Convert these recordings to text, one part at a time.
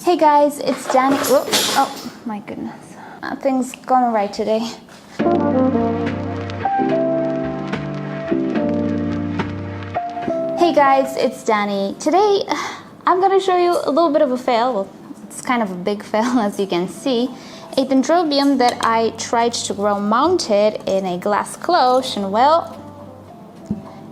Hey guys, it's Danny. Oh my goodness. Nothing's going right today. Hey guys, it's Danny. Today, I'm gonna show you a little bit of a fail. Well, it's kind of a big fail as you can see. A Dendrobium that I tried to grow mounted in a glass cloche, and well,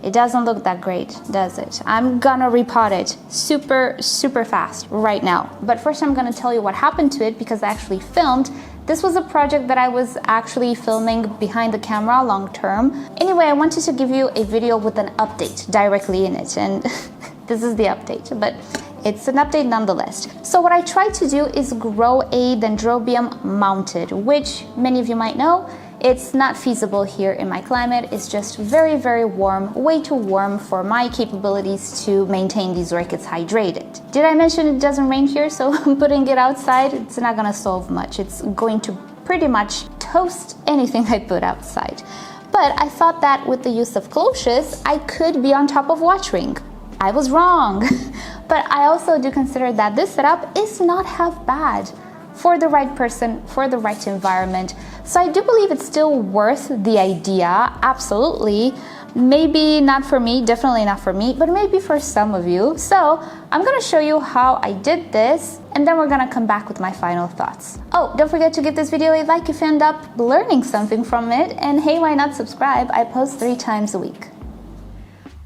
it doesn't look that great, does it? I'm gonna repot it super fast right now. But first I'm gonna tell you what happened to it because I actually filmed. This was a project that I was actually filming behind the camera long term. Anyway, I wanted to give you a video with an update directly in it, and this is the update, but it's an update nonetheless. So what I tried to do is grow a Dendrobium mounted, which many of you might know, it's not feasible here in my climate. It's just very warm, way too warm for my capabilities to maintain these orchids hydrated. Did I mention it doesn't rain here? So putting it outside, it's not gonna solve much. It's going to pretty much toast anything I put outside. But I thought that with the use of cloches, I could be on top of watering. I was wrong. But I also do consider that this setup is not half bad for the right person, for the right environment. So I do believe it's still worth the idea, absolutely. Maybe not for me, definitely not for me, but maybe for some of you. So I'm gonna show you how I did this, and then we're gonna come back with my final thoughts. Oh, don't forget to give this video a like if you end up learning something from it, and hey, why not subscribe? I post 3 times a week.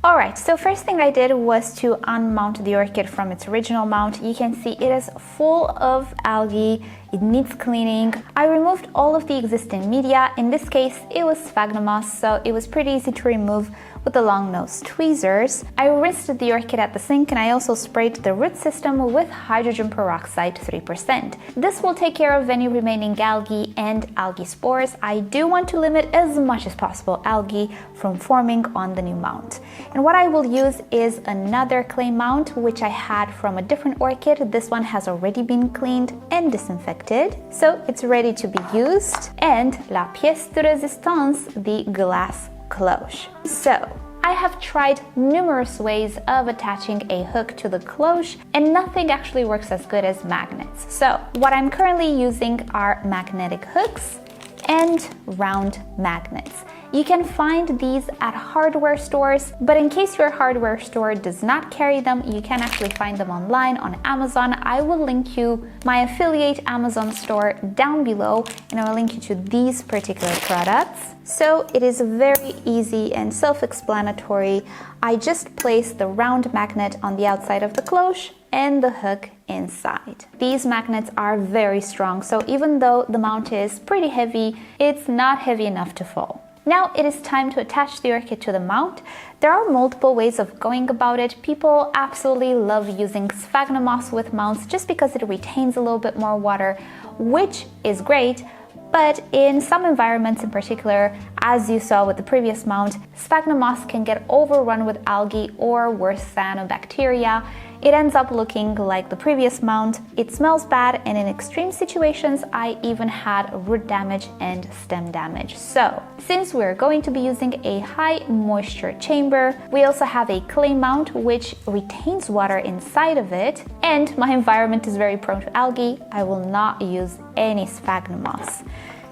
Alright, so first thing I did was to unmount the orchid from its original mount. You can see it is full of algae, it needs cleaning. I removed all of the existing media. In this case, it was sphagnum moss, so it was pretty easy to remove with the long-nosed tweezers. I rinsed the orchid at the sink, and I also sprayed the root system with hydrogen peroxide 3%. This will take care of any remaining algae and algae spores. I do want to limit as much as possible algae from forming on the new mount. And what I will use is another clay mount, which I had from a different orchid. This one has already been cleaned and disinfected, so it's ready to be used. And la pièce de résistance, the glass cloche. So I have tried numerous ways of attaching a hook to the cloche, and nothing actually works as good as magnets. So what I'm currently using are magnetic hooks and round magnets. You can find these at hardware stores, but in case your hardware store does not carry them, you can actually find them online on Amazon. I will link you my affiliate Amazon store down below, and I will link you to these particular products. So it is very easy and self-explanatory. I just place the round magnet on the outside of the cloche and the hook inside. These magnets are very strong, so even though the mount is pretty heavy, it's not heavy enough to fall. Now it is time to attach the orchid to the mount. There are multiple ways of going about it. People absolutely love using sphagnum moss with mounts just because it retains a little bit more water, which is great. But in some environments in particular, as you saw with the previous mount, sphagnum moss can get overrun with algae or worse, cyanobacteria. It ends up looking like the previous mount. It smells bad, and in extreme situations, I even had root damage and stem damage. So, since we're going to be using a high moisture chamber, we also have a clay mount which retains water inside of it, and my environment is very prone to algae. I will not use any sphagnum moss.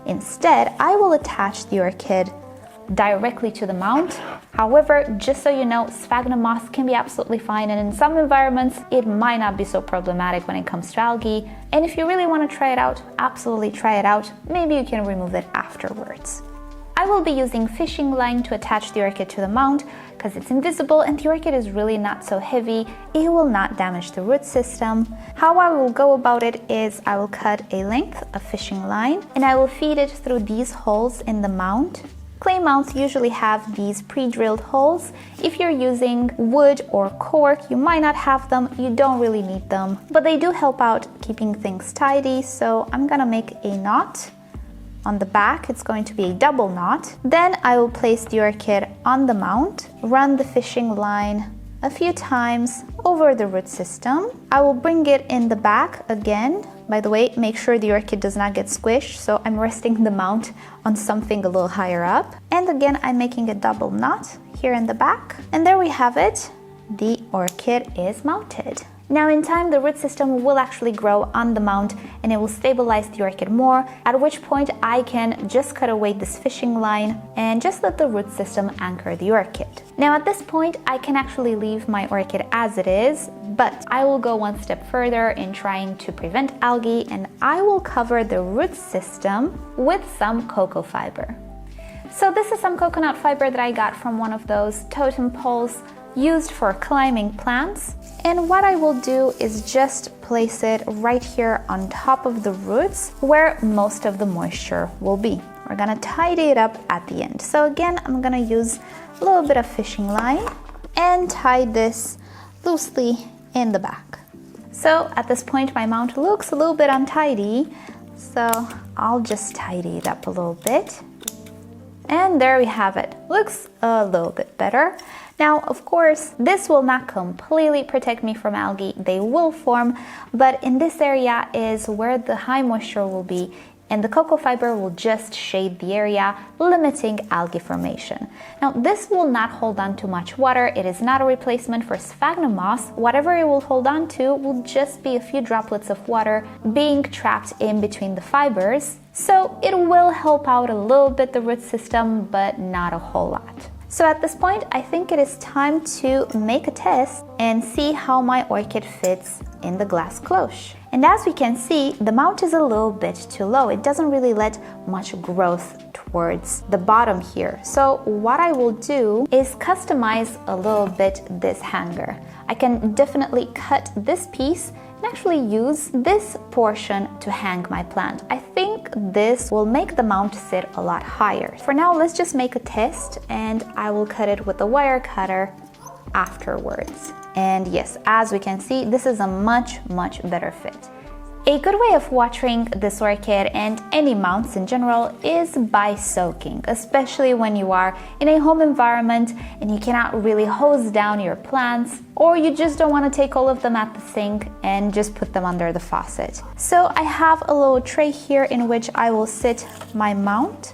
Instead, I will attach the orchid directly to the mount. However, just so you know, sphagnum moss can be absolutely fine, and in some environments it might not be so problematic when it comes to algae. And if you really want to try it out, absolutely try it out. Maybe you can remove it afterwards. I will be using fishing line to attach the orchid to the mount because it's invisible and the orchid is really not so heavy. It will not damage the root system. How I will go about it is I will cut a length of fishing line and I will feed it through these holes in the mount. Clay mounts usually have these pre-drilled holes. If you're using wood or cork, you might not have them. You don't really need them, but they do help out keeping things tidy. So I'm gonna make a knot on the back. It's going to be a double knot. Then I will place the orchid on the mount, run the fishing line a few times over the root system. I will bring it in the back again. By the way, make sure the orchid does not get squished, so I'm resting the mount on something a little higher up. And again, I'm making a double knot here in the back. And there we have it. The orchid is mounted. Now in time, the root system will actually grow on the mount and it will stabilize the orchid more, at which point I can just cut away this fishing line and just let the root system anchor the orchid. Now at this point, I can actually leave my orchid as it is, but I will go one step further in trying to prevent algae, and I will cover the root system with some cocoa fiber. So this is some coconut fiber that I got from one of those totem poles used for climbing plants. And what I will do is just place it right here on top of the roots where most of the moisture will be. We're gonna tidy it up at the end. So again, I'm gonna use a little bit of fishing line and tie this loosely in the back. So at this point, my mount looks a little bit untidy, so I'll just tidy it up a little bit. And there we have it. Looks a little bit better. Now, of course, this will not completely protect me from algae. They will form, but in this area is where the high moisture will be, and the cocoa fiber will just shade the area, limiting algae formation. Now, this will not hold on to much water. It is not a replacement for sphagnum moss. Whatever it will hold on to will just be a few droplets of water being trapped in between the fibers. So it will help out a little bit the root system, but not a whole lot. So at this point, I think it is time to make a test and see how my orchid fits in the glass cloche. And as we can see, the mount is a little bit too low. It doesn't really let much growth towards the bottom here. So what I will do is customize a little bit this hanger. I can definitely cut this piece and actually use this portion to hang my plant. I think this will make the mount sit a lot higher. For now, let's just make a test, and I will cut it with a wire cutter afterwards. And yes, as we can see, this is a much better fit. A good way of watering this orchid and any mounts in general is by soaking, especially when you are in a home environment and you cannot really hose down your plants, or you just don't want to take all of them at the sink and just put them under the faucet. So I have a little tray here in which I will sit my mount.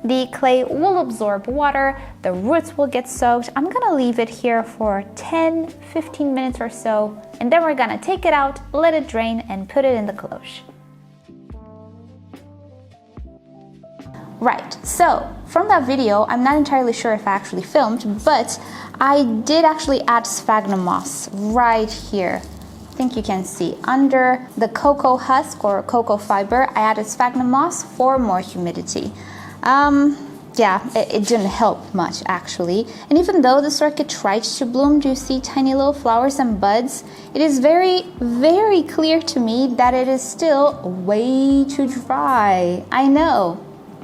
The clay will absorb water, the roots will get soaked. I'm gonna leave it here for 10-15 minutes or so, and then we're gonna take it out, let it drain, and put it in the cloche. Right, so from that video, I'm not entirely sure if I actually filmed, but I did actually add sphagnum moss right here. I think you can see under the cocoa husk or cocoa fiber, I added sphagnum moss for more humidity. Yeah, it didn't help much actually. And even though this orchid tried to bloom, do you see tiny little flowers and buds? It is very clear to me that it is still way too dry. I know,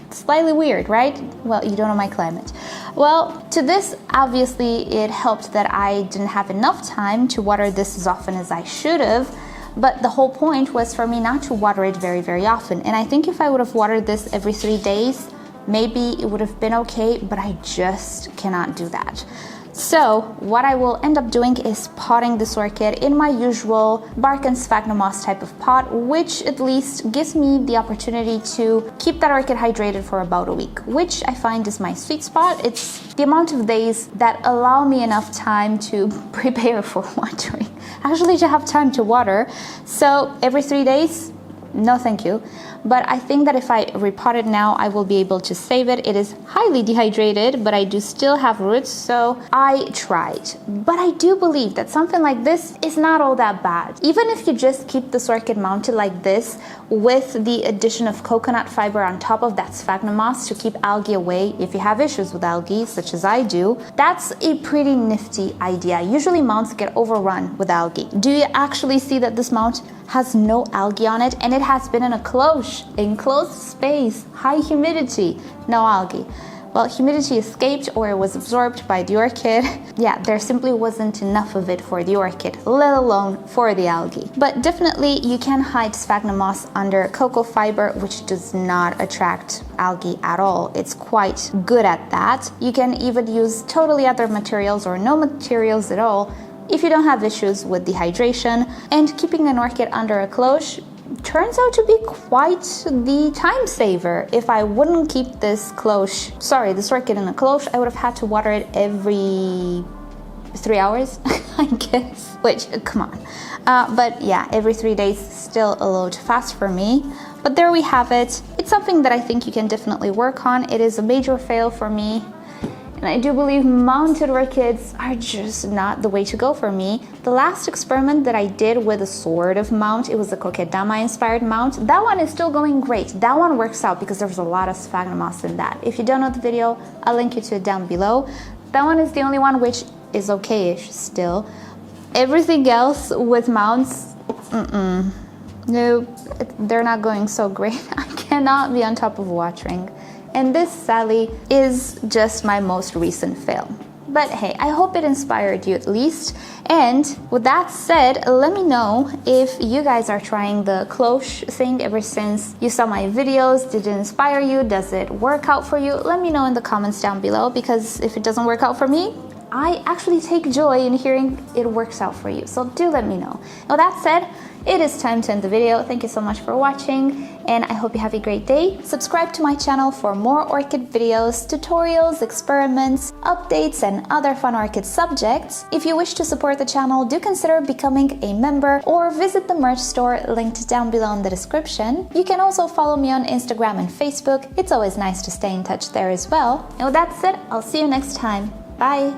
slightly weird, right? Well, you don't know my climate. Well, to this, obviously it helped that I didn't have enough time to water this as often as I should have. But the whole point was for me not to water it very often. And I think if I would have watered this every 3 days, maybe it would have been okay, but I just cannot do that. So what I will end up doing is potting this orchid in my usual bark and sphagnum moss type of pot, which at least gives me the opportunity to keep that orchid hydrated for about a week, which I find is my sweet spot. It's the amount of days that allow me enough time to prepare for watering, actually to have time to water. So every 3 days, no thank you. But I think that if I repot it now, I will be able to save it. It is highly dehydrated, but I do still have roots, so I tried. But I do believe that something like this is not all that bad. Even if you just keep this orchid mounted like this with the addition of coconut fiber on top of that sphagnum moss to keep algae away, if you have issues with algae, such as I do, that's a pretty nifty idea. Usually mounts get overrun with algae. Do you actually see that this mount has no algae on it, and it has been in a cloche, enclosed space, high humidity, no algae? Well, humidity escaped or it was absorbed by the orchid. Yeah, there simply wasn't enough of it for the orchid, let alone for the algae. But definitely you can hide sphagnum moss under cocoa fiber, which does not attract algae at all. It's quite good at that. You can even use totally other materials or no materials at all if you don't have issues with dehydration. And keeping an orchid under a cloche turns out to be quite the time saver. If I wouldn't keep this orchid in a cloche, I would have had to water it every 3 hours, I guess, which, come on. But yeah, every 3 days still a little too fast for me. But there we have it. It's something that I think you can definitely work on. It is a major fail for me. And I do believe mounted orchids are just not the way to go for me. The last experiment that I did with a sort of mount, it was a Kokedama inspired mount. That one is still going great. That one works out because there's a lot of sphagnum moss in that. If you don't know the video, I'll link you to it down below. That one is the only one which is okay-ish still. Everything else with mounts, no, they're not going so great. I cannot be on top of watering. And this, sadly, is just my most recent fail. But hey, I hope it inspired you at least. And with that said, let me know if you guys are trying the cloche thing ever since you saw my videos. Did it inspire you? Does it work out for you? Let me know in the comments down below, because if it doesn't work out for me, I actually take joy in hearing it works out for you. So do let me know. Now that said, it is time to end the video. Thank you so much for watching, and I hope you have a great day. Subscribe to my channel for more orchid videos, tutorials, experiments, updates, and other fun orchid subjects. If you wish to support the channel, do consider becoming a member or visit the merch store linked down below in the description. You can also follow me on Instagram and Facebook. It's always nice to stay in touch there as well. And with that said, I'll see you next time. Bye!